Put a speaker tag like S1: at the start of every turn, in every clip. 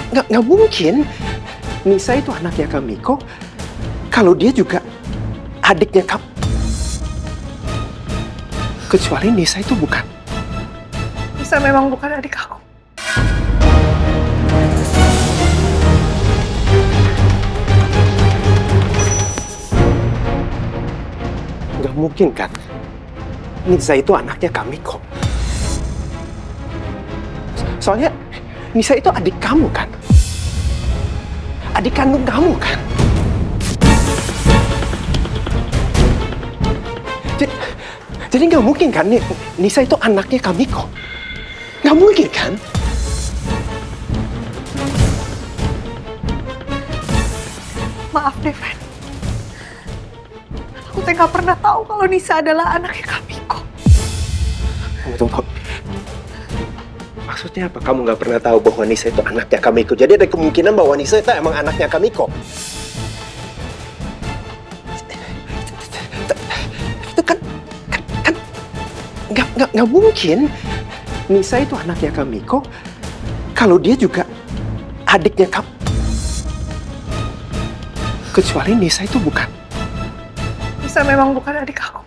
S1: Nggak mungkin Nisa itu anaknya Kamiko kalau dia juga adiknya Kam. Kecuali Nisa itu bukan.
S2: Nisa memang bukan adik aku.
S1: Nggak mungkin kan? Nisa itu anaknya Kamiko. Soalnya Nisa itu adik kamu kan? Adik kandung kamu kan? Jadi nggak mungkin kan Nisa itu anaknya Kamiko? Nggak mungkin kan?
S2: Maaf, Devan. Aku nggak pernah tahu kalau Nisa adalah anaknya Kamiko.
S1: Tunggu. Maksudnya apa? Kamu nggak pernah tahu bahwa Nisa itu anaknya Kamiko? Jadi ada kemungkinan bahwa Nisa itu emang anaknya Kamiko? Itu kan nggak mungkin Nisa itu anaknya Kamiko kalau dia juga adiknya kamu. Kecuali Nisa itu bukan.
S2: Nisa memang bukan adik aku.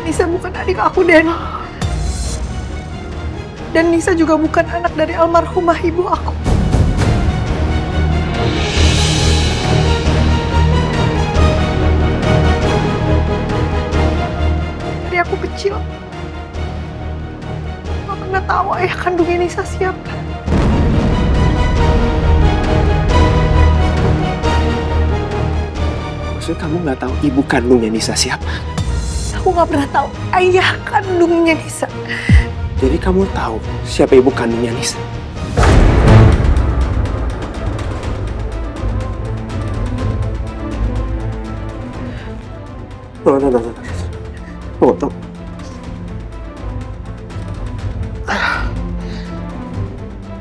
S2: Nisa bukan adik aku, dan Nisa juga bukan anak dari almarhumah ibu aku. Dari aku kecil, aku pernah tahu ayah kandungnya Nisa siapa.
S1: Maksudnya kamu nggak tahu ibu kandungnya Nisa siapa?
S2: Aku nggak pernah tahu ayah kandungnya Nisa.
S1: Jadi kamu tahu siapa ibu kandungnya Nisa? Tunggu.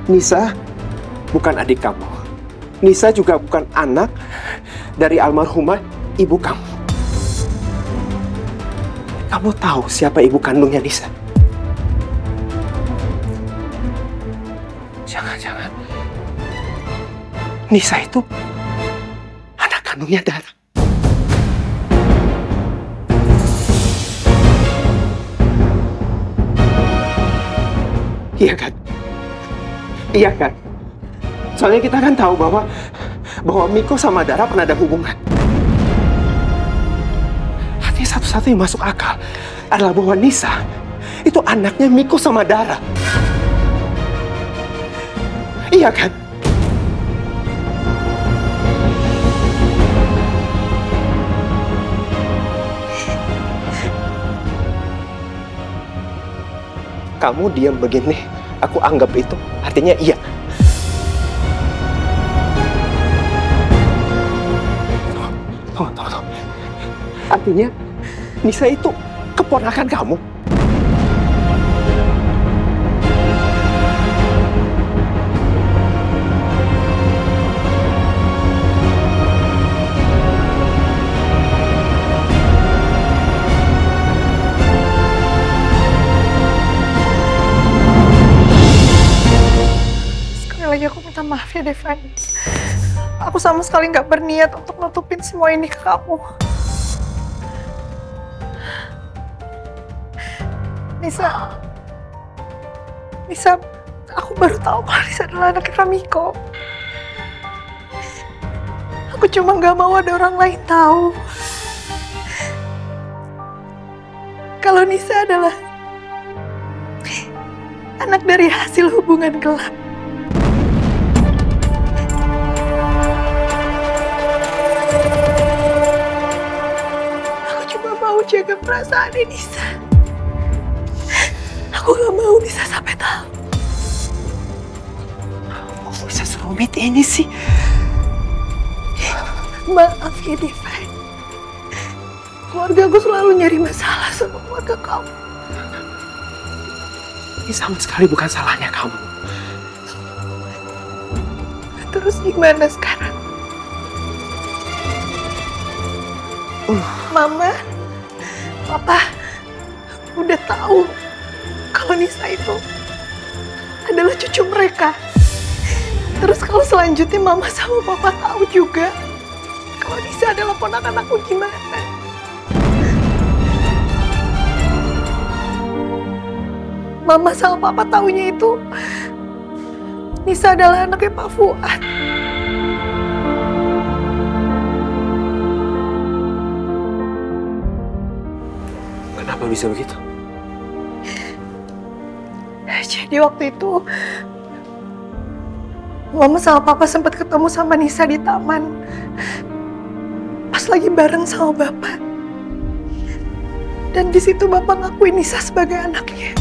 S1: Nisa bukan adik kamu. Nisa juga bukan anak dari almarhumah ibu kamu. Kamu tahu siapa ibu kandungnya Nisa? Jangan-jangan Nisa itu anak kandungnya Dara. Iya kan? Iya kan? Soalnya kita kan tahu bahwa Miko sama Dara pernah ada hubungan. Artinya satu-satunya yang masuk akal adalah bahwa Nisa itu anaknya Miko sama Dara. Iya kan? Kamu diam begini, aku anggap itu artinya iya. Tunggu. Artinya Nisa itu keponakan kamu.
S2: Aku minta maaf ya, Devan. Aku sama sekali nggak berniat untuk nutupin semua ini ke kamu. Nisa, aku baru tahu kalau Nisa adalah anaknya Kamiko. Aku cuma nggak mau ada orang lain tahu kalau Nisa adalah anak dari hasil hubungan gelap. Jaga perasaan Nisa. Aku gak mau Nisa sampai tahu.
S1: Kok bisa serumit ini sih?
S2: Maaf ya, Devan. Keluarga aku selalu nyari masalah sama keluarga kamu.
S1: Ini sama sekali bukan salahnya kamu.
S2: Terus gimana sekarang? Mama, Papa udah tahu kalau Nisa itu adalah cucu mereka. Terus kalau selanjutnya Mama sama Papa tahu juga kalau Nisa adalah ponakan aku, gimana? Mama sama Papa taunya itu Nisa adalah anaknya Pak Fuad.
S1: Kenapa bisa begitu?
S2: Jadi waktu itu Mama sama Papa sempat ketemu sama Nisa di taman. Pas lagi bareng sama Bapak. Dan di situ Bapak ngakuin Nisa sebagai anaknya.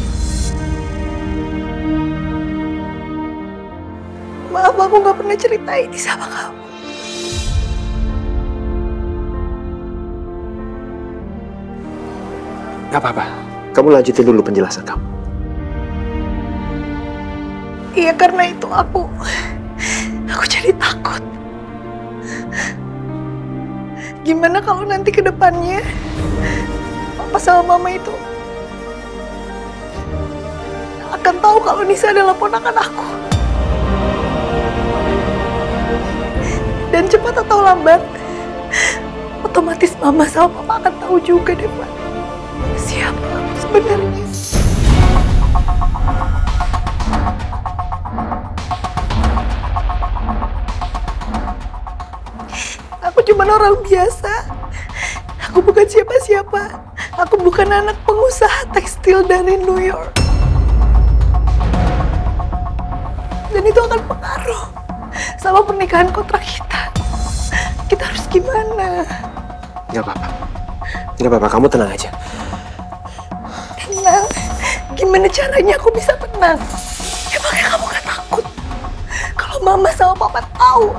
S2: Maaf, aku nggak pernah cerita ini sama kamu.
S1: Gak apa-apa. Kamu lanjutin dulu penjelasan kamu.
S2: Iya, karena itu aku jadi takut. Gimana kalau nanti ke depannya Papa sama Mama itu akan tahu kalau Nisa adalah ponakan aku. Dan cepat atau lambat, otomatis Mama sama Papa akan tahu juga deh, Pak. Siapa aku sebenarnya. Aku cuma orang biasa. Aku bukan siapa-siapa. Aku bukan anak pengusaha tekstil dari New York. Dan itu akan pengaruh sama pernikahan kontrak kita. Kita harus gimana?
S1: Gak apa-apa. Gak apa-apa, kamu tenang aja.
S2: Tenang? Gimana caranya aku bisa tenang? Emangnya kamu gak takut kalau Mama sama Papa tahu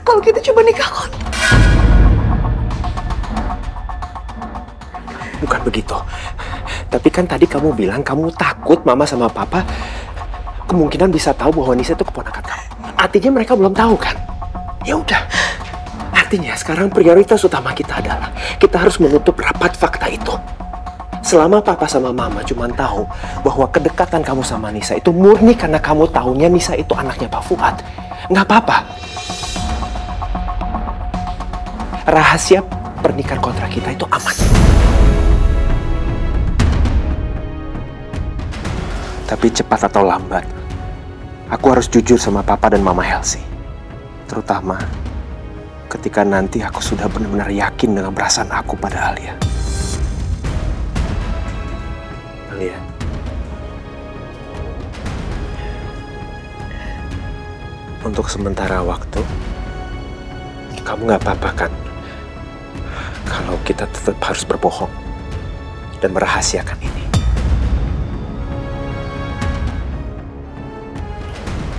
S2: kalau kita cuma nikah kontrak?
S1: Bukan begitu. Tapi kan tadi kamu bilang kamu takut Mama sama Papa kemungkinan bisa tahu bahwa Nisa itu keponakan kamu. Artinya mereka belum tahu kan? Ya udah. Artinya sekarang prioritas utama kita adalah kita harus menutup rapat fakta itu. Selama Papa sama Mama cuma tahu bahwa kedekatan kamu sama Nisa itu murni karena kamu tahunya Nisa itu anaknya Pak Fuad, nggak apa-apa. Rahasia pernikahan kontrak kita itu aman. Tapi cepat atau lambat, aku harus jujur sama Papa dan Mama Helsi. Terutama ketika nanti aku sudah benar-benar yakin dengan perasaan aku pada Alia. Alia. Untuk sementara waktu, kamu nggak apa-apa kan? Kalau kita tetap harus berbohong dan merahasiakan ini.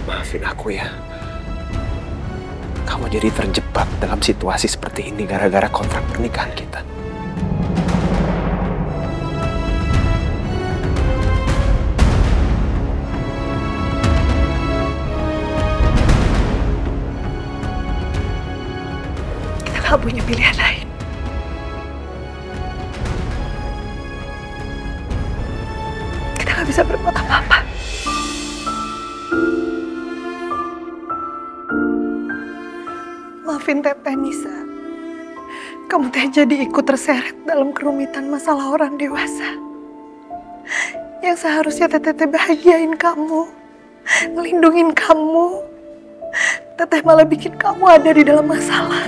S1: Maafin aku ya. Kamu jadi terjebak dalam situasi seperti ini gara-gara kontrak pernikahan kita.
S2: Kita gak punya pilihan lain. Kita gak bisa berbuat apa-apa. Maafin Teteh Nisa. Kamu teh jadi ikut terseret dalam kerumitan masalah orang dewasa. Yang seharusnya Teteh bahagiain kamu, ngelindungin kamu. Teteh malah bikin kamu ada di dalam masalah.